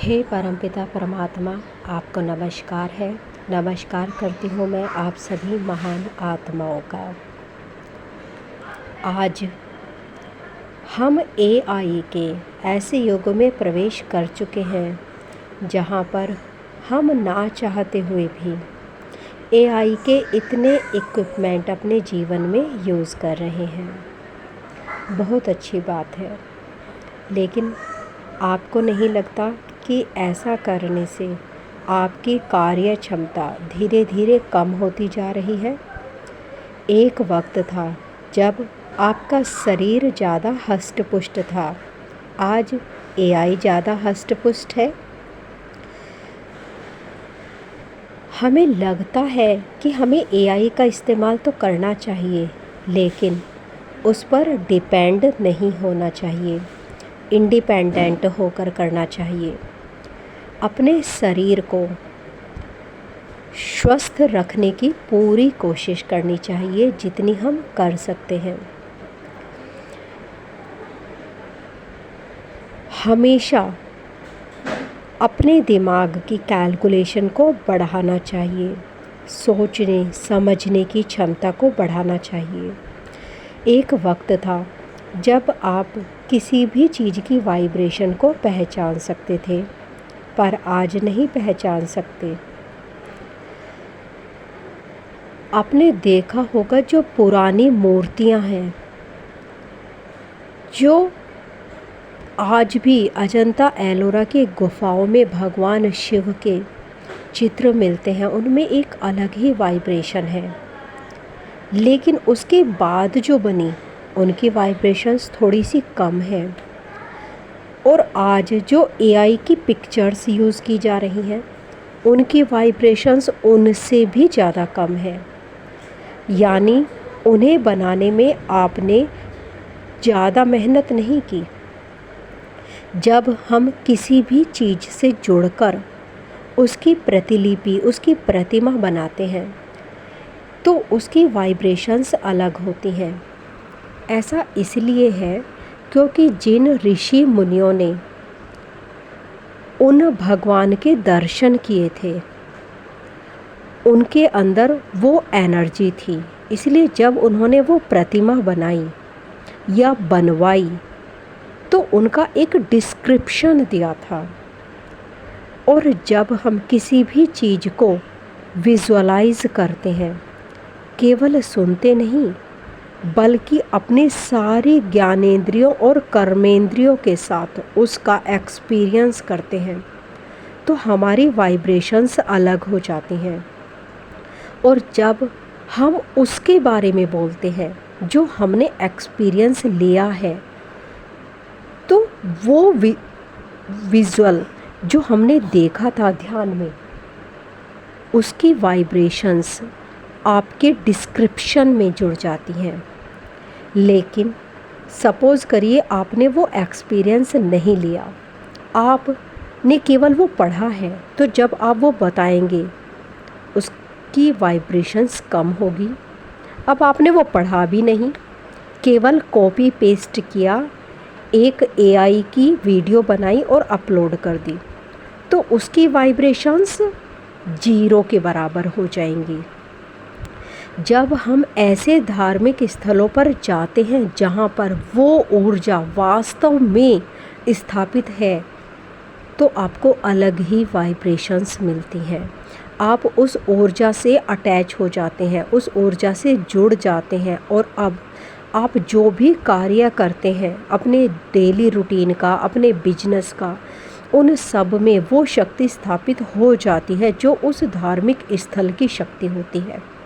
हे परमपिता परमात्मा, आपको नमस्कार है। नमस्कार करती हूँ मैं आप सभी महान आत्माओं का। आज हम एआई के ऐसे युग में प्रवेश कर चुके हैं जहाँ पर हम ना चाहते हुए भी एआई के इतने इक्विपमेंट अपने जीवन में यूज़ कर रहे हैं। बहुत अच्छी बात है, लेकिन आपको नहीं लगता कि ऐसा करने से आपकी कार्य क्षमता धीरे धीरे कम होती जा रही है? एक वक्त था जब आपका शरीर ज़्यादा हष्ट-पुष्ट था, आज एआई ज़्यादा हष्ट-पुष्ट है। हमें लगता है कि हमें एआई का इस्तेमाल तो करना चाहिए, लेकिन उस पर डिपेंड नहीं होना चाहिए, इंडिपेंडेंट होकर करना चाहिए। अपने शरीर को स्वस्थ रखने की पूरी कोशिश करनी चाहिए जितनी हम कर सकते हैं। हमेशा अपने दिमाग की कैलकुलेशन को बढ़ाना चाहिए, सोचने समझने की क्षमता को बढ़ाना चाहिए। एक वक्त था जब आप किसी भी चीज़ की वाइब्रेशन को पहचान सकते थे, पर आज नहीं पहचान सकते। आपने देखा होगा जो पुरानी मूर्तियां हैं, जो आज भी अजंता एलोरा की गुफाओं में भगवान शिव के चित्र मिलते हैं, उनमें एक अलग ही वाइब्रेशन है। लेकिन उसके बाद जो बनी उनकी वाइब्रेशंस थोड़ी सी कम है, और आज जो एआई की पिक्चर्स यूज़ की जा रही हैं उनकी वाइब्रेशंस उनसे भी ज़्यादा कम है। यानी उन्हें बनाने में आपने ज़्यादा मेहनत नहीं की। जब हम किसी भी चीज़ से जुड़कर उसकी प्रतिलिपि, उसकी प्रतिमा बनाते हैं तो उसकी वाइब्रेशंस अलग होती हैं। ऐसा इसलिए है क्योंकि जिन ऋषि मुनियों ने उन भगवान के दर्शन किए थे, उनके अंदर वो एनर्जी थी। इसलिए जब उन्होंने वो प्रतिमा बनाई या बनवाई तो उनका एक डिस्क्रिप्शन दिया था। और जब हम किसी भी चीज़ को विजुअलाइज करते हैं, केवल सुनते नहीं बल्कि अपने सारी ज्ञानेंद्रियों और कर्मेंद्रियों के साथ उसका एक्सपीरियंस करते हैं, तो हमारी वाइब्रेशंस अलग हो जाती हैं। और जब हम उसके बारे में बोलते हैं जो हमने एक्सपीरियंस लिया है, तो वो विजुअल जो हमने देखा था ध्यान में, उसकी वाइब्रेशंस आपके डिस्क्रिप्शन में जुड़ जाती हैं। लेकिन सपोज़ करिए आपने वो एक्सपीरियंस नहीं लिया, आपने केवल वो पढ़ा है, तो जब आप वो बताएंगे उसकी वाइब्रेशंस कम होगी। अब आपने वो पढ़ा भी नहीं, केवल कॉपी पेस्ट किया, एक एआई की वीडियो बनाई और अपलोड कर दी, तो उसकी वाइब्रेशंस 0 के बराबर हो जाएंगी। जब हम ऐसे धार्मिक स्थलों पर जाते हैं जहाँ पर वो ऊर्जा वास्तव में स्थापित है, तो आपको अलग ही वाइब्रेशंस मिलती हैं। आप उस ऊर्जा से अटैच हो जाते हैं, उस ऊर्जा से जुड़ जाते हैं, और अब आप जो भी कार्य करते हैं अपने डेली रूटीन का, अपने बिजनेस का, उन सब में वो शक्ति स्थापित हो जाती है जो उस धार्मिक स्थल की शक्ति होती है।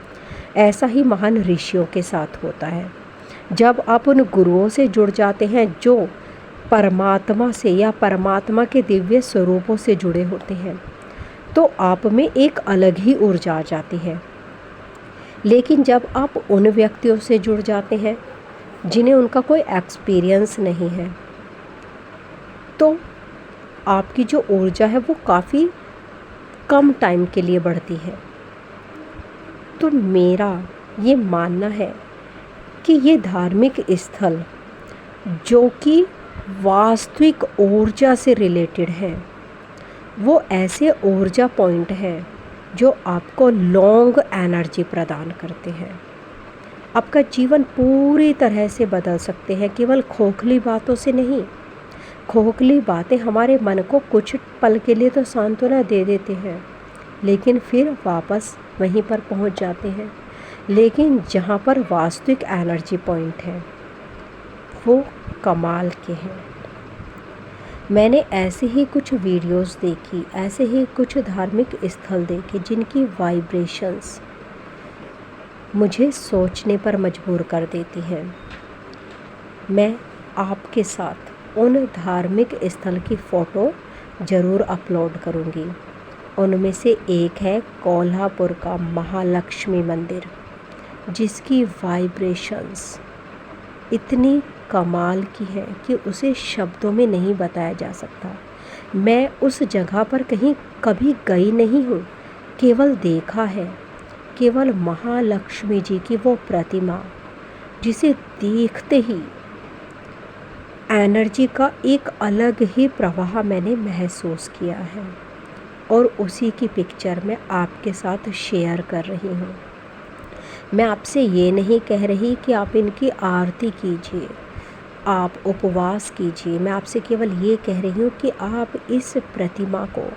ऐसा ही महान ऋषियों के साथ होता है। जब आप उन गुरुओं से जुड़ जाते हैं जो परमात्मा से या परमात्मा के दिव्य स्वरूपों से जुड़े होते हैं, तो आप में एक अलग ही ऊर्जा आ जाती है। लेकिन जब आप उन व्यक्तियों से जुड़ जाते हैं जिन्हें उनका कोई एक्सपीरियंस नहीं है, तो आपकी जो ऊर्जा है वो काफ़ी कम टाइम के लिए बढ़ती है। तो मेरा ये मानना है कि ये धार्मिक स्थल जो कि वास्तविक ऊर्जा से रिलेटेड है, वो ऐसे ऊर्जा पॉइंट हैं जो आपको लॉन्ग एनर्जी प्रदान करते हैं। आपका जीवन पूरी तरह से बदल सकते हैं, केवल खोखली बातों से नहीं। खोखली बातें हमारे मन को कुछ पल के लिए तो सांत्वना दे देते हैं, लेकिन फिर वापस वहीं पर पहुंच जाते हैं। लेकिन जहां पर वास्तविक एनर्जी पॉइंट है वो कमाल के हैं। मैंने ऐसे ही कुछ वीडियोस देखी, ऐसे ही कुछ धार्मिक स्थल देखे जिनकी वाइब्रेशंस मुझे सोचने पर मजबूर कर देती हैं। मैं आपके साथ उन धार्मिक स्थल की फ़ोटो ज़रूर अपलोड करूँगी। उनमें से एक है कोल्हापुर का महालक्ष्मी मंदिर, जिसकी वाइब्रेशंस इतनी कमाल की है कि उसे शब्दों में नहीं बताया जा सकता। मैं उस जगह पर कहीं कभी गई नहीं हूँ, केवल देखा है। केवल महालक्ष्मी जी की वो प्रतिमा, जिसे देखते ही एनर्जी का एक अलग ही प्रवाह मैंने महसूस किया है, और उसी की पिक्चर मैं आपके साथ शेयर कर रही हूँ। मैं आपसे ये नहीं कह रही कि आप इनकी आरती कीजिए, आप उपवास कीजिए। मैं आपसे केवल ये कह रही हूँ कि आप इस प्रतिमा को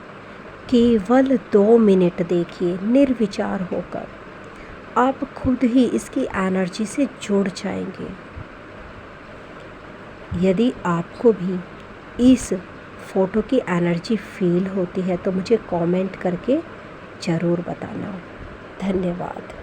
केवल 2 मिनट देखिए निर्विचार होकर। आप खुद ही इसकी एनर्जी से जुड़ जाएंगे। यदि आपको भी इस फ़ोटो की एनर्जी फील होती है तो मुझे कमेंट करके ज़रूर बताना। धन्यवाद।